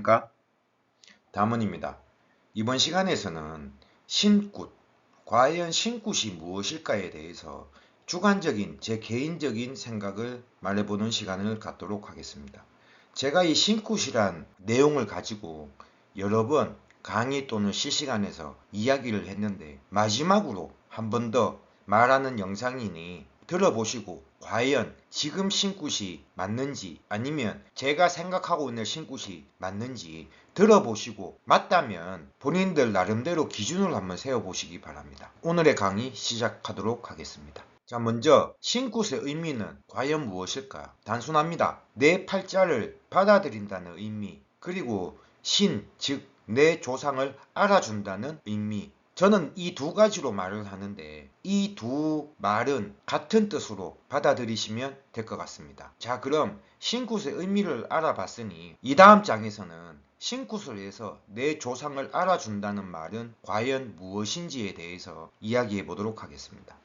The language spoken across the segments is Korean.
안녕하십니까? 담원입니다. 이번 시간에서는 신굿, 과연 신굿이 무엇일까에 대해서 주관적인 제 개인적인 생각을 말해보는 시간을 갖도록 하겠습니다. 제가 이 신굿이란 내용을 가지고 여러 번 강의 또는 실시간에서 이야기를 했는데 마지막으로 한 번 더 말하는 영상이니 들어보시고 과연 지금 신굿이 맞는지 아니면 제가 생각하고 있는 신굿이 맞는지 들어보시고 맞다면 본인들 나름대로 기준을 한번 세워보시기 바랍니다. 오늘의 강의 시작하도록 하겠습니다. 자, 먼저 신굿의 의미는 과연 무엇일까? 단순합니다. 내 팔자를 받아들인다는 의미, 그리고 신, 즉 내 조상을 알아준다는 의미. 저는 이 두 가지로 말을 하는데 이 두 말은 같은 뜻으로 받아들이시면 될 것 같습니다. 자, 그럼 신굿의 의미를 알아봤으니 이 다음 장에서는 신굿을 해서 내 조상을 알아준다는 말은 과연 무엇인지에 대해서 이야기해 보도록 하겠습니다.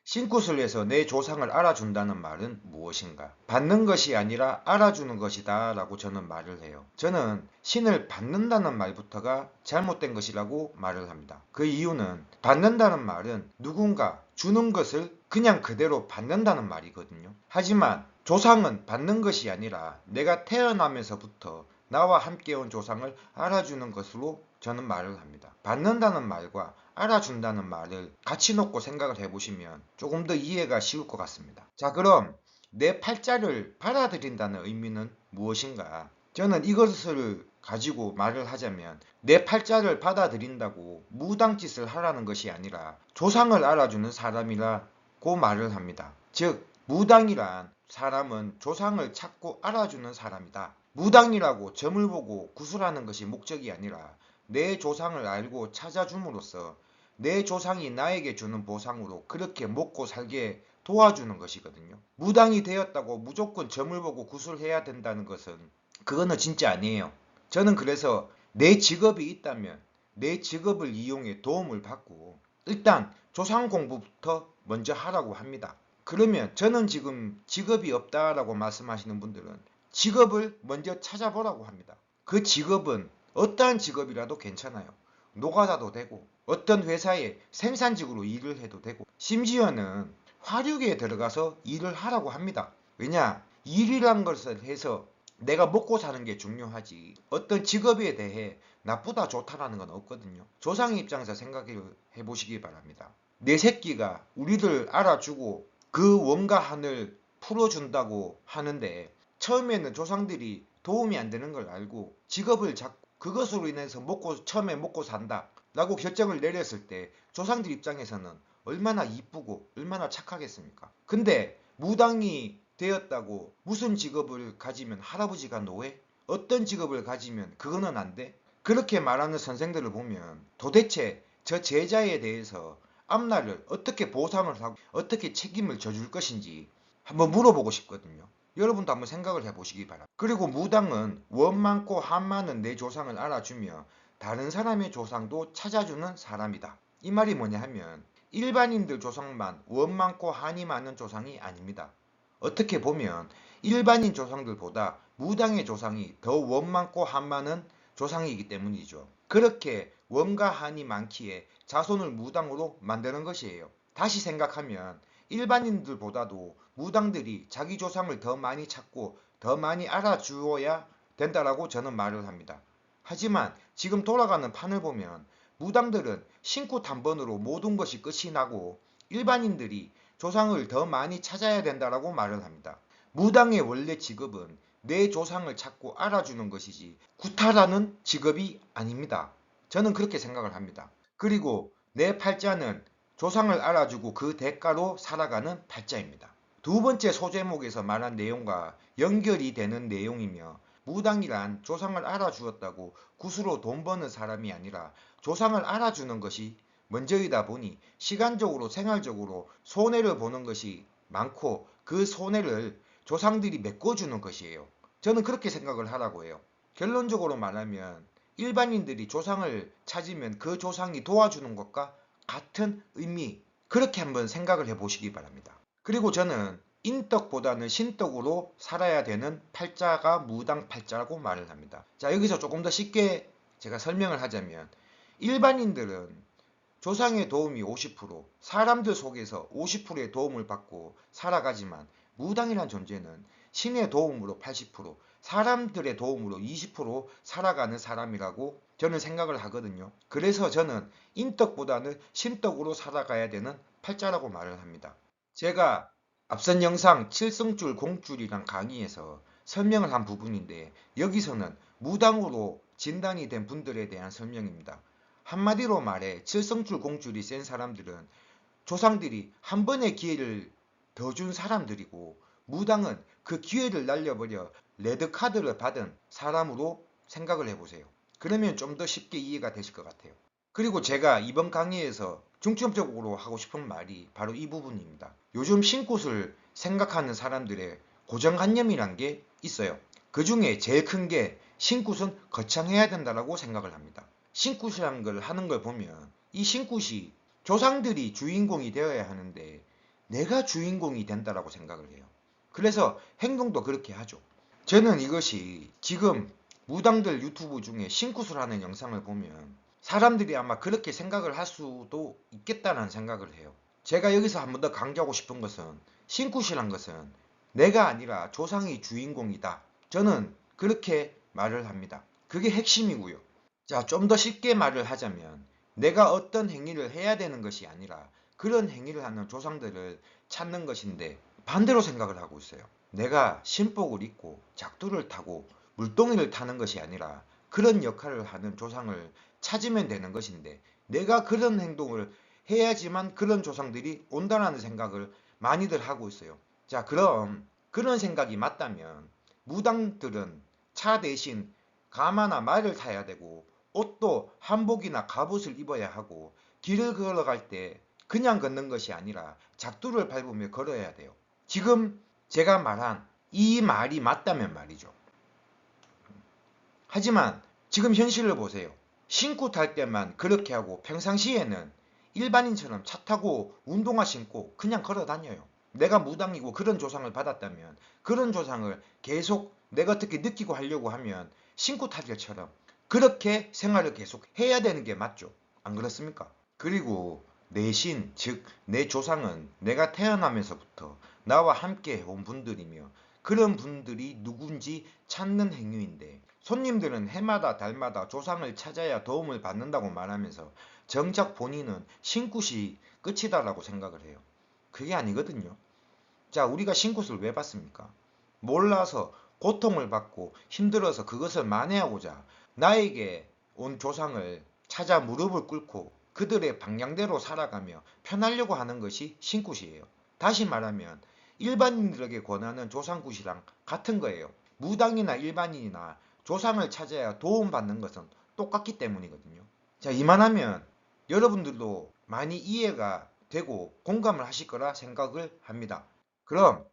신굿을 해서 내 조상을 알아준다는 말은 무엇인가? 받는 것이 아니라 알아주는 것이다 라고 저는 말을 해요. 저는 신을 받는다는 말부터가 잘못된 것이라고 말을 합니다. 그 이유는 받는다는 말은 누군가 주는 것을 그냥 그대로 받는다는 말이거든요. 하지만 조상은 받는 것이 아니라 내가 태어나면서부터 나와 함께 온 조상을 알아주는 것으로 저는 말을 합니다. 받는다는 말과 알아준다는 말을 같이 놓고 생각을 해보시면 조금 더 이해가 쉬울 것 같습니다. 자, 그럼 내 팔자를 받아들인다는 의미는 무엇인가? 저는 이것을 가지고 말을 하자면 내 팔자를 받아들인다고 무당짓을 하라는 것이 아니라 조상을 알아주는 사람이라고 말을 합니다. 즉 무당이란 사람은 조상을 찾고 알아주는 사람이다. 무당이라고 점을 보고 구슬하는 것이 목적이 아니라 내 조상을 알고 찾아줌으로써 내 조상이 나에게 주는 보상으로 그렇게 먹고 살게 도와주는 것이거든요. 무당이 되었다고 무조건 점을 보고 구슬해야 된다는 것은 그거는 진짜 아니에요. 저는 그래서 내 직업이 있다면 내 직업을 이용해 도움을 받고 일단 조상 공부부터 먼저 하라고 합니다. 그러면 저는 지금 직업이 없다라고 말씀하시는 분들은 직업을 먼저 찾아보라고 합니다. 그 직업은 어떠한 직업이라도 괜찮아요. 노가다도 되고 어떤 회사에 생산직으로 일을 해도 되고 심지어는 화력에 들어가서 일을 하라고 합니다. 왜냐? 일이란 것을 해서 내가 먹고 사는 게 중요하지 어떤 직업에 대해 나쁘다 좋다라는 건 없거든요. 조상의 입장에서 생각해 보시기 바랍니다. 내 새끼가 우리들 알아주고 그 원과 한을 풀어준다고 하는데 처음에는 조상들이 도움이 안 되는 걸 알고 직업을 잡고 그것으로 인해서 처음에 먹고 산다 라고 결정을 내렸을 때 조상들 입장에서는 얼마나 이쁘고 얼마나 착하겠습니까? 근데 무당이 되었다고 무슨 직업을 가지면 할아버지가 노예? 어떤 직업을 가지면 그거는 안 돼? 그렇게 말하는 선생들을 보면 도대체 저 제자에 대해서 앞날을 어떻게 보상을 하고 어떻게 책임을 져줄 것인지 한번 물어보고 싶거든요. 여러분도 한번 생각을 해보시기 바랍니다. 그리고 무당은 원 많고 한 많은 내 조상을 알아주며 다른 사람의 조상도 찾아주는 사람이다. 이 말이 뭐냐 하면 일반인들 조상만 원 많고 한이 많은 조상이 아닙니다. 어떻게 보면 일반인 조상들보다 무당의 조상이 더 원 많고 한 많은 조상이기 때문이죠. 그렇게 원과 한이 많기에 자손을 무당으로 만드는 것이에요. 다시 생각하면 일반인들보다도 무당들이 자기 조상을 더 많이 찾고 더 많이 알아주어야 된다라고 저는 말을 합니다. 하지만 지금 돌아가는 판을 보면 무당들은 신굿 한 번으로 모든 것이 끝이 나고 일반인들이 조상을 더 많이 찾아야 된다라고 말을 합니다. 무당의 원래 직업은 내 조상을 찾고 알아주는 것이지 구타라는 직업이 아닙니다. 저는 그렇게 생각을 합니다. 그리고 내 팔자는 조상을 알아주고 그 대가로 살아가는 팔자입니다. 두 번째 소제목에서 말한 내용과 연결이 되는 내용이며 무당이란 조상을 알아주었다고 굿으로 돈 버는 사람이 아니라 조상을 알아주는 것이 먼저이다 보니 시간적으로 생활적으로 손해를 보는 것이 많고 그 손해를 조상들이 메꿔주는 것이에요. 저는 그렇게 생각을 하라고 해요. 결론적으로 말하면 일반인들이 조상을 찾으면 그 조상이 도와주는 것과 같은 의미, 그렇게 한번 생각을 해보시기 바랍니다. 그리고 저는 인덕보다는 신덕으로 살아야 되는 팔자가 무당팔자라고 말을 합니다. 자, 여기서 조금 더 쉽게 제가 설명을 하자면 일반인들은 조상의 도움이 50%, 사람들 속에서 50%의 도움을 받고 살아가지만 무당이란 존재는 신의 도움으로 80%, 사람들의 도움으로 20% 살아가는 사람이라고 저는 생각을 하거든요. 그래서 저는 인덕보다는 신덕으로 살아가야 되는 팔자라고 말을 합니다. 제가 앞선 영상 칠성줄 공줄이란 강의에서 설명을 한 부분인데 여기서는 무당으로 진단이 된 분들에 대한 설명입니다. 한마디로 말해 칠성줄 공줄이 센 사람들은 조상들이 한 번의 기회를 더 준 사람들이고 무당은 그 기회를 날려버려 레드카드를 받은 사람으로 생각을 해보세요. 그러면 좀 더 쉽게 이해가 되실 것 같아요. 그리고 제가 이번 강의에서 중점적으로 하고 싶은 말이 바로 이 부분입니다. 요즘 신굿을 생각하는 사람들의 고정관념이란 게 있어요. 그 중에 제일 큰 게 신굿은 거창해야 된다고 생각을 합니다. 신굿이라는 걸 하는 걸 보면 이 신굿이 조상들이 주인공이 되어야 하는데 내가 주인공이 된다라고 생각을 해요. 그래서 행동도 그렇게 하죠. 저는 이것이 지금 무당들 유튜브 중에 신굿을 하는 영상을 보면 사람들이 아마 그렇게 생각을 할 수도 있겠다는 생각을 해요. 제가 여기서 한 번 더 강조하고 싶은 것은 신굿이란 것은 내가 아니라 조상이 주인공이다. 저는 그렇게 말을 합니다. 그게 핵심이고요. 자, 좀 더 쉽게 말을 하자면 내가 어떤 행위를 해야 되는 것이 아니라 그런 행위를 하는 조상들을 찾는 것인데 반대로 생각을 하고 있어요. 내가 신복을 입고 작두를 타고 물동이를 타는 것이 아니라 그런 역할을 하는 조상을 찾으면 되는 것인데 내가 그런 행동을 해야지만 그런 조상들이 온다라는 생각을 많이들 하고 있어요. 자, 그럼 그런 생각이 맞다면 무당들은 차 대신 가마나 말을 타야 되고 옷도 한복이나 갑옷을 입어야 하고 길을 걸어갈 때 그냥 걷는 것이 아니라 작두를 밟으며 걸어야 돼요. 지금 제가 말한 이 말이 맞다면 말이죠. 하지만 지금 현실을 보세요. 신고 탈 때만 그렇게 하고 평상시에는 일반인처럼 차 타고 운동화 신고 그냥 걸어 다녀요. 내가 무당이고 그런 조상을 받았다면 그런 조상을 계속 내가 어떻게 느끼고 하려고 하면 신고 탈 때처럼 그렇게 생활을 계속 해야 되는 게 맞죠. 안 그렇습니까? 그리고 내 신, 즉 내 조상은 내가 태어나면서부터 나와 함께 온 분들이며 그런 분들이 누군지 찾는 행위인데 손님들은 해마다 달마다 조상을 찾아야 도움을 받는다고 말하면서 정작 본인은 신굿이 끝이다라고 생각을 해요. 그게 아니거든요. 자, 우리가 신굿을 왜 받습니까? 몰라서 고통을 받고 힘들어서 그것을 만회하고자 나에게 온 조상을 찾아 무릎을 꿇고 그들의 방향대로 살아가며 편하려고 하는 것이 신굿이에요. 다시 말하면 일반인들에게 권하는 조상굿이랑 같은 거예요. 무당이나 일반인이나 조상을 찾아야 도움받는 것은 똑같기 때문이거든요. 자, 이만하면 여러분들도 많이 이해가 되고 공감을 하실 거라 생각을 합니다. 그럼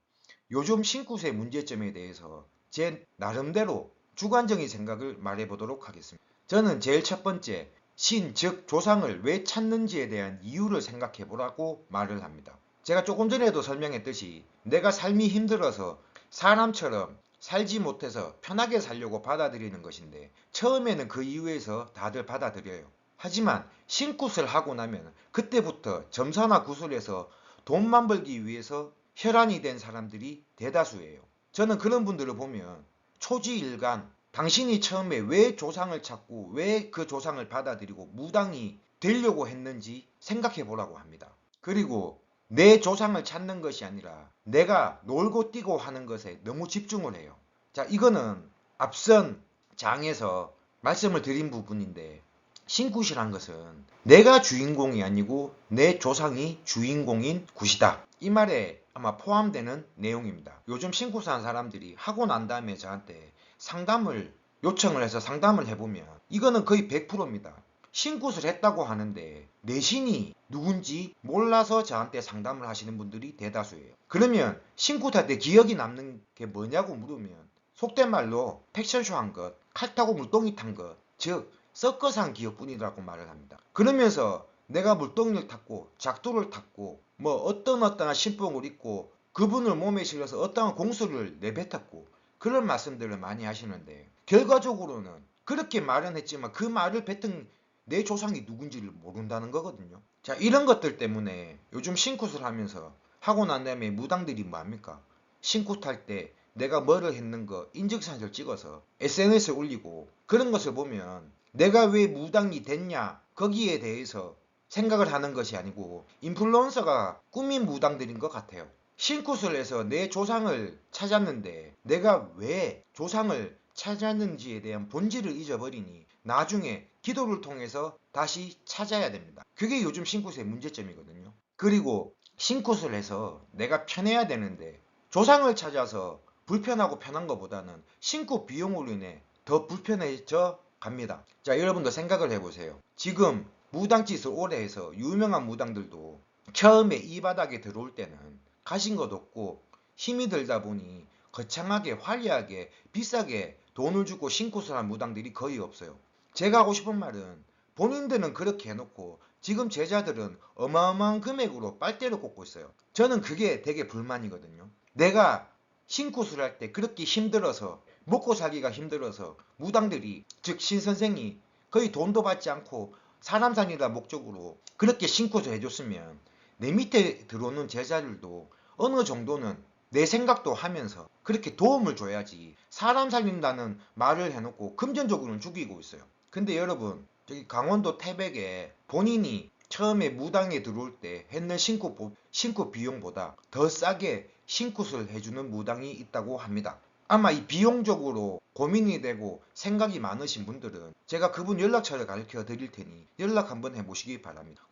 요즘 신굿의 문제점에 대해서 제 나름대로 주관적인 생각을 말해보도록 하겠습니다. 저는 제일 첫 번째, 신, 즉 조상을 왜 찾는지에 대한 이유를 생각해보라고 말을 합니다. 제가 조금 전에도 설명했듯이 내가 삶이 힘들어서 사람처럼 살지 못해서 편하게 살려고 받아들이는 것인데 처음에는 그 이유에서 다들 받아들여요. 하지만 신굿을 하고 나면 그때부터 점사나 구슬에서 돈만 벌기 위해서 혈안이 된 사람들이 대다수예요. 저는 그런 분들을 보면 초지일간 당신이 처음에 왜 조상을 찾고 왜 그 조상을 받아들이고 무당이 되려고 했는지 생각해 보라고 합니다. 그리고 내 조상을 찾는 것이 아니라 내가 놀고 뛰고 하는 것에 너무 집중을 해요. 자, 이거는 앞선 장에서 말씀을 드린 부분인데 신굿이란 것은 내가 주인공이 아니고 내 조상이 주인공인 굿이다. 이 말에 아마 포함되는 내용입니다. 요즘 신굿하는 사람들이 하고 난 다음에 저한테 상담을 요청을 해서 상담을 해보면 이거는 거의 100%입니다. 신굿을 했다고 하는데 내 신이 누군지 몰라서 저한테 상담을 하시는 분들이 대다수예요. 그러면 신굿할 때 기억이 남는 게 뭐냐고 물으면 속된 말로 팩션쇼 한 것, 칼 타고 물동이 탄 것, 즉 서커스한 기억뿐이라고 말을 합니다. 그러면서 내가 물동이를 탔고 작두를 탔고 뭐 어떤 신봉을 입고 그분을 몸에 실어서 어떠한 공수를 내뱉었고 그런 말씀들을 많이 하시는데 결과적으로는 그렇게 말은 했지만 그 말을 뱉은 내 조상이 누군지를 모른다는 거거든요. 자, 이런 것들 때문에 요즘 신굿을 하면서 하고 난 다음에 무당들이 뭐합니까? 신굿 할 때 내가 뭐를 했는 거 인증샷을 찍어서 SNS에 올리고 그런 것을 보면 내가 왜 무당이 됐냐 거기에 대해서 생각을 하는 것이 아니고 인플루언서가 꾸민 무당들인 것 같아요. 신굿을 해서 내 조상을 찾았는데 내가 왜 조상을 찾았는지에 대한 본질을 잊어버리니 나중에 기도를 통해서 다시 찾아야 됩니다. 그게 요즘 신굿의 문제점이거든요. 그리고 신굿을 해서 내가 편해야 되는데 조상을 찾아서 불편하고 편한 것보다는 신굿 비용으로 인해 더 불편해져 갑니다. 자, 여러분도 생각을 해보세요. 지금 무당짓을 오래 해서 유명한 무당들도 처음에 이 바닥에 들어올 때는 가신 것 없고 힘이 들다 보니 거창하게 화려하게 비싸게 돈을 주고 신굿을 한 무당들이 거의 없어요. 제가 하고 싶은 말은 본인들은 그렇게 해놓고 지금 제자들은 어마어마한 금액으로 빨대를 꽂고 있어요. 저는 그게 되게 불만이거든요. 내가 신굿을 할 때 그렇게 힘들어서 먹고 살기가 힘들어서 무당들이 즉 신선생이 거의 돈도 받지 않고 사람 살리다 목적으로 그렇게 신굿을 해줬으면 내 밑에 들어오는 제자들도 어느 정도는 내 생각도 하면서 그렇게 도움을 줘야지 사람 살린다는 말을 해놓고 금전적으로는 죽이고 있어요. 근데 여러분 저기 강원도 태백에 본인이 처음에 무당에 들어올 때 했는 신굿 비용보다 더 싸게 신굿을 해주는 무당이 있다고 합니다. 아마 이 비용적으로 고민이 되고 생각이 많으신 분들은 제가 그분 연락처를 가르쳐 드릴 테니 연락 한번 해보시기 바랍니다.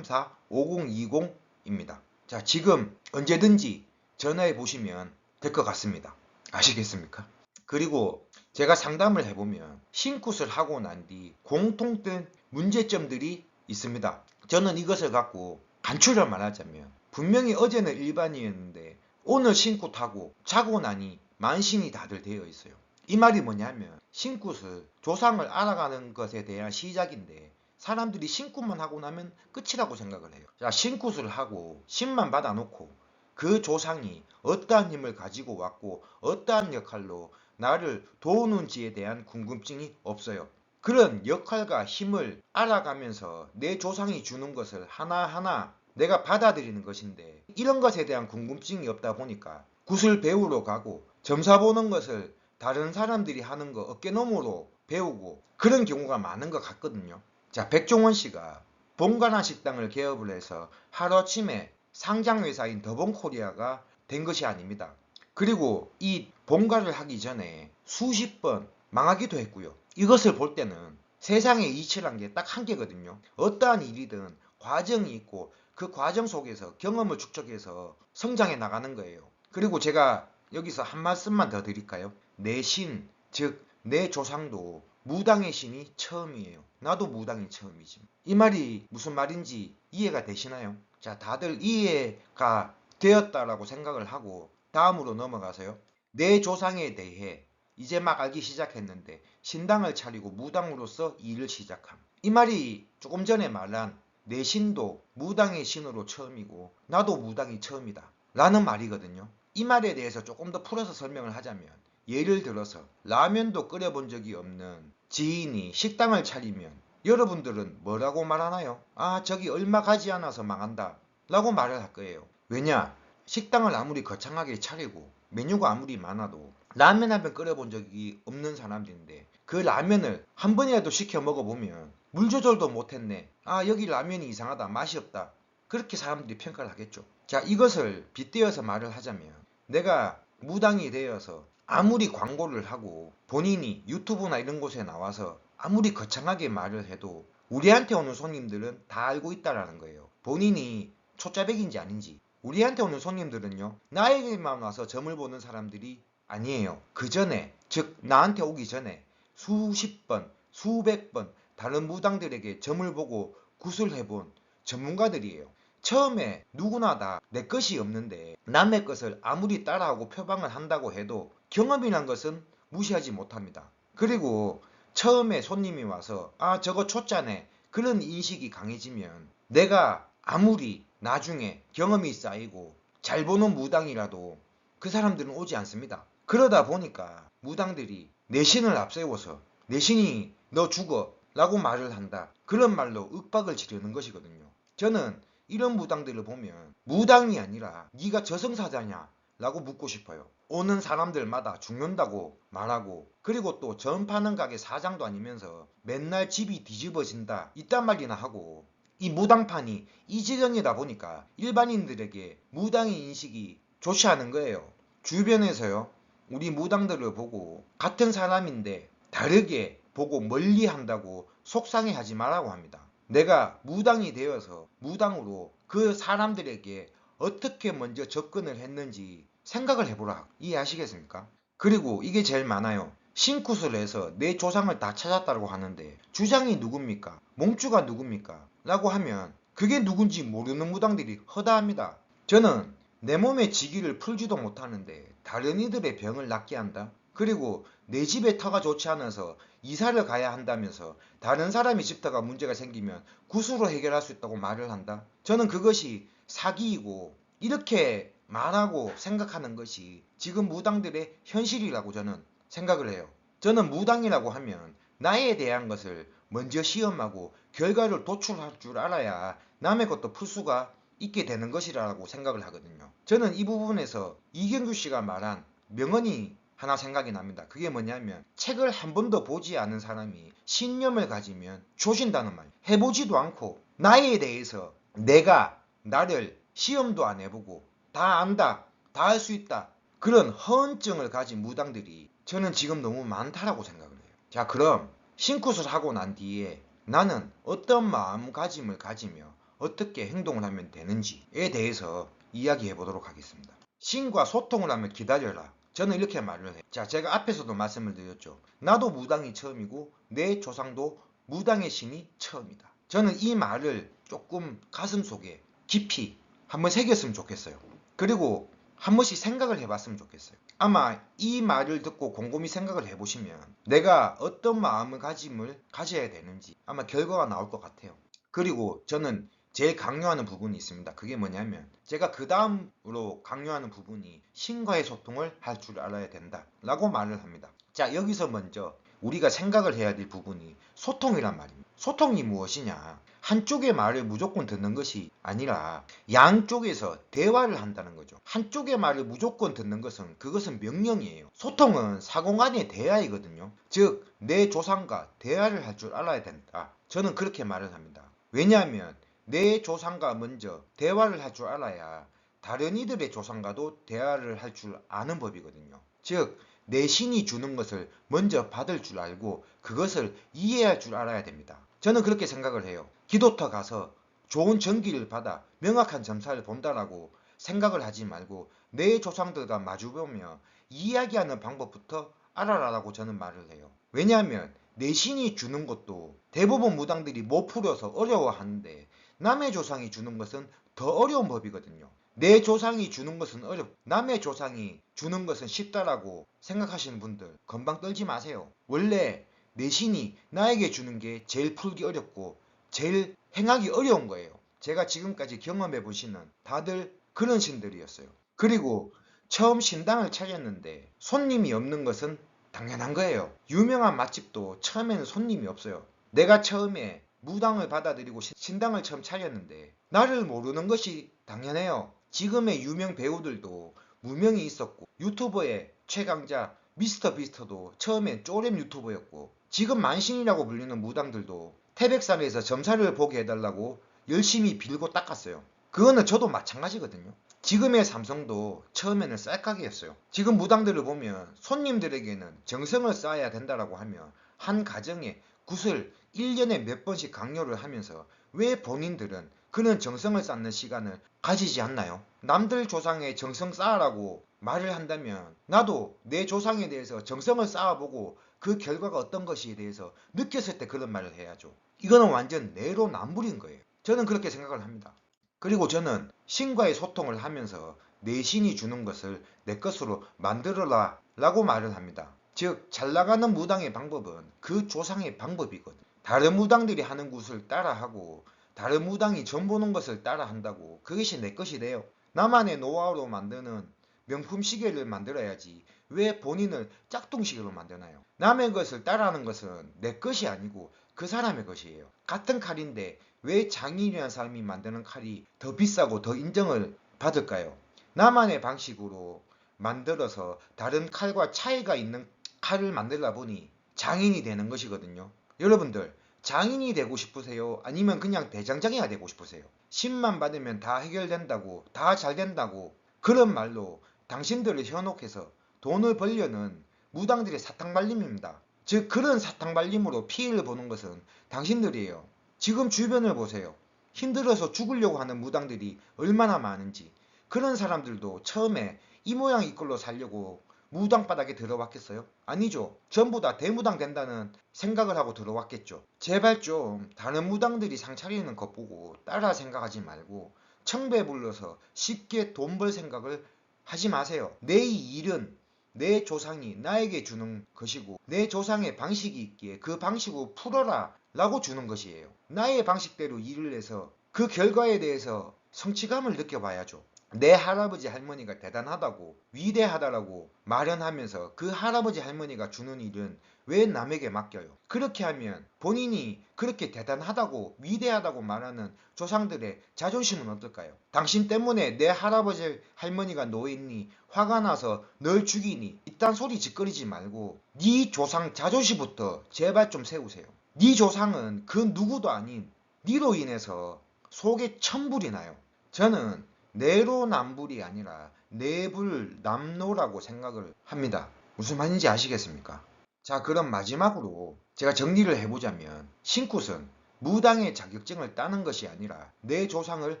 010-3534-5020입니다. 자, 지금 언제든지 전화해 보시면 될 것 같습니다. 아시겠습니까? 그리고 제가 상담을 해보면 신굿을 하고 난 뒤 공통된 문제점들이 있습니다. 저는 이것을 갖고 간추려 말하자면 분명히 어제는 일반이었는데 오늘 신굿하고 자고 나니 만신이 다들 되어 있어요. 이 말이 뭐냐면 신굿을 조상을 알아가는 것에 대한 시작인데 사람들이 신굿만 하고 나면 끝이라고 생각을 해요. 자, 신굿을 하고 신만 받아놓고 그 조상이 어떠한 힘을 가지고 왔고 어떠한 역할로 나를 도우는지에 대한 궁금증이 없어요. 그런 역할과 힘을 알아가면서 내 조상이 주는 것을 하나하나 내가 받아들이는 것인데 이런 것에 대한 궁금증이 없다 보니까 굿을 배우러 가고 점사 보는 것을 다른 사람들이 하는 거 어깨너머로 배우고 그런 경우가 많은 것 같거든요. 자, 백종원 씨가 본관한 식당을 개업을 해서 하루아침에 상장회사인 더본코리아가 된 것이 아닙니다. 그리고 이 본가를 하기 전에 수십 번 망하기도 했고요. 이것을 볼 때는 세상에 이치란 게 딱 한 개거든요. 어떠한 일이든 과정이 있고 그 과정 속에서 경험을 축적해서 성장해 나가는 거예요. 그리고 제가 여기서 한 말씀만 더 드릴까요? 내 신, 즉 내 조상도 무당의 신이 처음이에요. 나도 무당이 처음이지. 이 말이 무슨 말인지 이해가 되시나요? 자, 다들 이해가 되었다라고 생각을 하고 다음으로 넘어가세요. 내 조상에 대해 이제 막 알기 시작했는데 신당을 차리고 무당으로서 일을 시작함. 이 말이 조금 전에 말한 내 신도 무당의 신으로 처음이고 나도 무당이 처음이다 라는 말이거든요. 이 말에 대해서 조금 더 풀어서 설명을 하자면 예를 들어서 라면도 끓여본 적이 없는 지인이 식당을 차리면 여러분들은 뭐라고 말하나요? 아, 저기 얼마 가지 않아서 망한다 라고 말을 할 거예요. 왜냐? 식당을 아무리 거창하게 차리고 메뉴가 아무리 많아도 라면 한 번 끓여본 적이 없는 사람들인데 그 라면을 한 번이라도 시켜 먹어보면 물 조절도 못했네. 아, 여기 라면이 이상하다. 맛이 없다. 그렇게 사람들이 평가를 하겠죠. 자, 이것을 빗대어서 말을 하자면 내가 무당이 되어서 아무리 광고를 하고 본인이 유튜브나 이런 곳에 나와서 아무리 거창하게 말을 해도 우리한테 오는 손님들은 다 알고 있다라는 거예요. 본인이 초짜백인지 아닌지. 우리한테 오는 손님들은요, 나에게만 와서 점을 보는 사람들이 아니에요. 그 전에, 즉 나한테 오기 전에 수십 번, 수백 번 다른 무당들에게 점을 보고 굿을 해본 전문가들이에요. 처음에 누구나 다 내 것이 없는데 남의 것을 아무리 따라하고 표방을 한다고 해도 경험이란 것은 무시하지 못합니다. 그리고 처음에 손님이 와서 아, 저거 초짜네 그런 인식이 강해지면 내가 아무리 나중에 경험이 쌓이고 잘 보는 무당이라도 그 사람들은 오지 않습니다. 그러다 보니까 무당들이 내 신을 앞세워서 내 신이 너 죽어 라고 말을 한다. 그런 말로 윽박을 지르는 것이거든요. 저는 이런 무당들을 보면 무당이 아니라 네가 저승사자냐 라고 묻고 싶어요. 오는 사람들마다 죽는다고 말하고, 그리고 또 전 파는 가게 사장도 아니면서 맨날 집이 뒤집어진다 이딴 말이나 하고, 이 무당판이 이 지경이다 보니까 일반인들에게 무당의 인식이 좋지 않은 거예요. 주변에서요, 우리 무당들을 보고 같은 사람인데 다르게 보고 멀리 한다고 속상해하지 말라고 합니다. 내가 무당이 되어서 무당으로 그 사람들에게 어떻게 먼저 접근을 했는지 생각을 해보라. 이해하시겠습니까? 그리고 이게 제일 많아요. 신굿을 해서 내 조상을 다 찾았다고 하는데 주장이 누굽니까? 몸주가 누굽니까? 라고 하면 그게 누군지 모르는 무당들이 허다합니다. 저는 내 몸의 지기를 풀지도 못하는데 다른 이들의 병을 낫게 한다? 그리고 내 집에 터가 좋지 않아서 이사를 가야 한다면서 다른 사람의 집터가 문제가 생기면 굿으로 해결할 수 있다고 말을 한다? 저는 그것이 사기이고, 이렇게 말하고 생각하는 것이 지금 무당들의 현실이라고 저는 생각을 해요. 저는 무당이라고 하면 나에 대한 것을 먼저 시험하고 결과를 도출할 줄 알아야 남의 것도 풀 수가 있게 되는 것이라고 생각을 하거든요. 저는 이 부분에서 이경규 씨가 말한 명언이 하나 생각이 납니다. 그게 뭐냐면, 책을 한 번도 보지 않은 사람이 신념을 가지면 조진다는 말. 해보지도 않고 나에 대해서 내가 나를 시험도 안 해보고 다 안다, 다 할 수 있다, 그런 허언증을 가진 무당들이 저는 지금 너무 많다라고 생각을 해요. 자, 그럼 신굿을 하고 난 뒤에 나는 어떤 마음가짐을 가지며 어떻게 행동을 하면 되는지에 대해서 이야기해 보도록 하겠습니다. 신과 소통을 하면 기다려라. 저는 이렇게 말을 해요. 자, 제가 앞에서도 말씀을 드렸죠. 나도 무당이 처음이고 내 조상도 무당의 신이 처음이다. 저는 이 말을 조금 가슴속에 깊이 한번 새겼으면 좋겠어요. 그리고 한 번씩 생각을 해봤으면 좋겠어요. 아마 이 말을 듣고 곰곰이 생각을 해보시면 내가 어떤 마음가짐을 가져야 되는지 아마 결과가 나올 것 같아요. 그리고 저는 제일 강요하는 부분이 있습니다. 그게 뭐냐면, 제가 그 다음으로 강요하는 부분이 신과의 소통을 할 줄 알아야 된다 라고 말을 합니다. 자, 여기서 먼저 우리가 생각을 해야 될 부분이 소통이란 말입니다. 소통이 무엇이냐? 한쪽의 말을 무조건 듣는 것이 아니라 양쪽에서 대화를 한다는 거죠. 한쪽의 말을 무조건 듣는 것은 그것은 명령이에요. 소통은 사공간의 대화이거든요. 즉, 내 조상과 대화를 할 줄 알아야 된다. 저는 그렇게 말을 합니다. 왜냐하면 내 조상과 먼저 대화를 할 줄 알아야 다른 이들의 조상과도 대화를 할 줄 아는 법이거든요. 즉, 내 신이 주는 것을 먼저 받을 줄 알고 그것을 이해할 줄 알아야 됩니다. 저는 그렇게 생각을 해요. 기도터 가서 좋은 전기를 받아 명확한 점사를 본다라고 생각을 하지 말고 내 조상들과 마주보며 이야기하는 방법부터 알아라라고 저는 말을 해요. 왜냐하면 내 신이 주는 것도 대부분 무당들이 못 풀어서 어려워하는데 남의 조상이 주는 것은 더 어려운 법이거든요. 내 조상이 주는 것은 남의 조상이 주는 것은 쉽다라고 생각하시는 분들 건방 떨지 마세요. 원래 내 신이 나에게 주는 게 제일 풀기 어렵고 제일 행하기 어려운 거예요. 제가 지금까지 경험해 보시는 다들 그런 신들이었어요. 그리고 처음 신당을 차렸는데 손님이 없는 것은 당연한 거예요. 유명한 맛집도 처음에는 손님이 없어요. 내가 처음에 무당을 받아들이고 신당을 처음 차렸는데 나를 모르는 것이 당연해요. 지금의 유명 배우들도 무명이 있었고, 유튜버의 최강자 미스터 비스터도 처음엔 쪼렙 유튜버였고, 지금 만신이라고 불리는 무당들도 태백산에서 점사를 보게 해달라고 열심히 빌고 닦았어요. 그거는 저도 마찬가지거든요. 지금의 삼성도 처음에는 쌀가게였어요. 지금 무당들을 보면 손님들에게는 정성을 쌓아야 된다라고 하면 한 가정에 굿을 1년에 몇 번씩 강요를 하면서 왜 본인들은 그런 정성을 쌓는 시간을 가지지 않나요? 남들 조상에 정성 쌓으라고 말을 한다면 나도 내 조상에 대해서 정성을 쌓아보고 그 결과가 어떤 것에 대해서 느꼈을 때 그런 말을 해야죠. 이거는 완전 내로남불인 거예요. 저는 그렇게 생각을 합니다. 그리고 저는 신과의 소통을 하면서 내 신이 주는 것을 내 것으로 만들어라 라고 말을 합니다. 즉, 잘나가는 무당의 방법은 그 조상의 방법이거든. 다른 무당들이 하는 것을 따라하고 다른 무당이 점 보는 것을 따라한다고 그것이 내 것이 돼요. 나만의 노하우로 만드는 명품 시계를 만들어야지 왜 본인을 짝퉁시계로 만드나요? 남의 것을 따라하는 것은 내 것이 아니고 그 사람의 것이에요. 같은 칼인데 왜 장인이라는 사람이 만드는 칼이 더 비싸고 더 인정을 받을까요? 나만의 방식으로 만들어서 다른 칼과 차이가 있는 칼을 만들다 보니 장인이 되는 것이거든요. 여러분들 장인이 되고 싶으세요? 아니면 그냥 대장장이가 되고 싶으세요? 10만 받으면 다 해결된다고, 다 잘 된다고 그런 말로 당신들을 현혹해서 돈을 벌려는 무당들의 사탕발림입니다. 즉 그런 사탕발림으로 피해를 보는 것은 당신들이에요. 지금 주변을 보세요. 힘들어서 죽으려고 하는 무당들이 얼마나 많은지. 그런 사람들도 처음에 이 모양 이 꼴로 살려고 무당바닥에 들어왔겠어요? 아니죠. 전부 다 대무당 된다는 생각을 하고 들어왔겠죠. 제발 좀 다른 무당들이 상차리는 것 보고 따라 생각하지 말고 청배 불러서 쉽게 돈 벌 생각을 하지 마세요. 내 일은 내 조상이 나에게 주는 것이고 내 조상의 방식이 있기에 그 방식으로 풀어라 라고 주는 것이에요. 나의 방식대로 일을 해서 그 결과에 대해서 성취감을 느껴봐야죠. 내 할아버지 할머니가 대단하다고 위대하다라고 마련하면서 그 할아버지 할머니가 주는 일은 왜 남에게 맡겨요? 그렇게 하면 본인이 그렇게 대단하다고 위대하다고 말하는 조상들의 자존심은 어떨까요? 당신 때문에 내 할아버지 할머니가 노했니? 화가 나서 널 죽이니? 이딴 소리 짓거리지 말고 네 조상 자존심부터 제발 좀 세우세요. 네 조상은 그 누구도 아닌 니로 인해서 속에 천불이 나요. 저는 내로남불이 아니라 내불남노라고 생각을 합니다. 무슨 말인지 아시겠습니까? 자, 그럼 마지막으로 제가 정리를 해보자면 신굿은 무당의 자격증을 따는 것이 아니라 내 조상을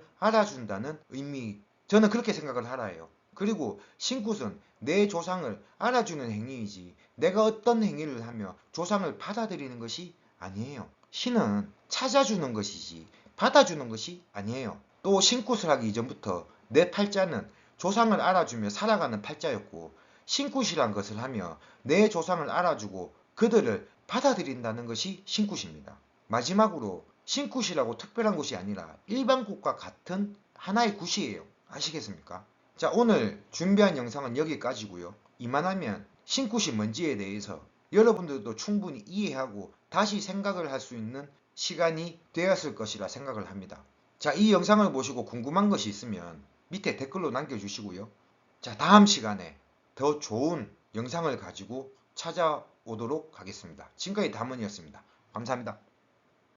알아준다는 의미, 저는 그렇게 생각을 하라요. 그리고 신굿은 내 조상을 알아주는 행위이지 내가 어떤 행위를 하며 조상을 받아들이는 것이 아니에요. 신은 찾아주는 것이지 받아주는 것이 아니에요. 또 신굿을 하기 이전부터 내 팔자는 조상을 알아주며 살아가는 팔자였고 신굿이란 것을 하며 내 조상을 알아주고 그들을 받아들인다는 것이 신굿입니다. 마지막으로 신굿이라고 특별한 곳이 아니라 일반 굿과 같은 하나의 굿이에요. 아시겠습니까? 자, 오늘 준비한 영상은 여기까지고요. 이만하면 신굿이 뭔지에 대해서 여러분들도 충분히 이해하고 다시 생각을 할 수 있는 시간이 되었을 것이라 생각을 합니다. 자, 이 영상을 보시고 궁금한 것이 있으면 밑에 댓글로 남겨주시고요. 자, 다음 시간에 더 좋은 영상을 가지고 찾아오도록 하겠습니다. 지금까지 담은이었습니다. 감사합니다.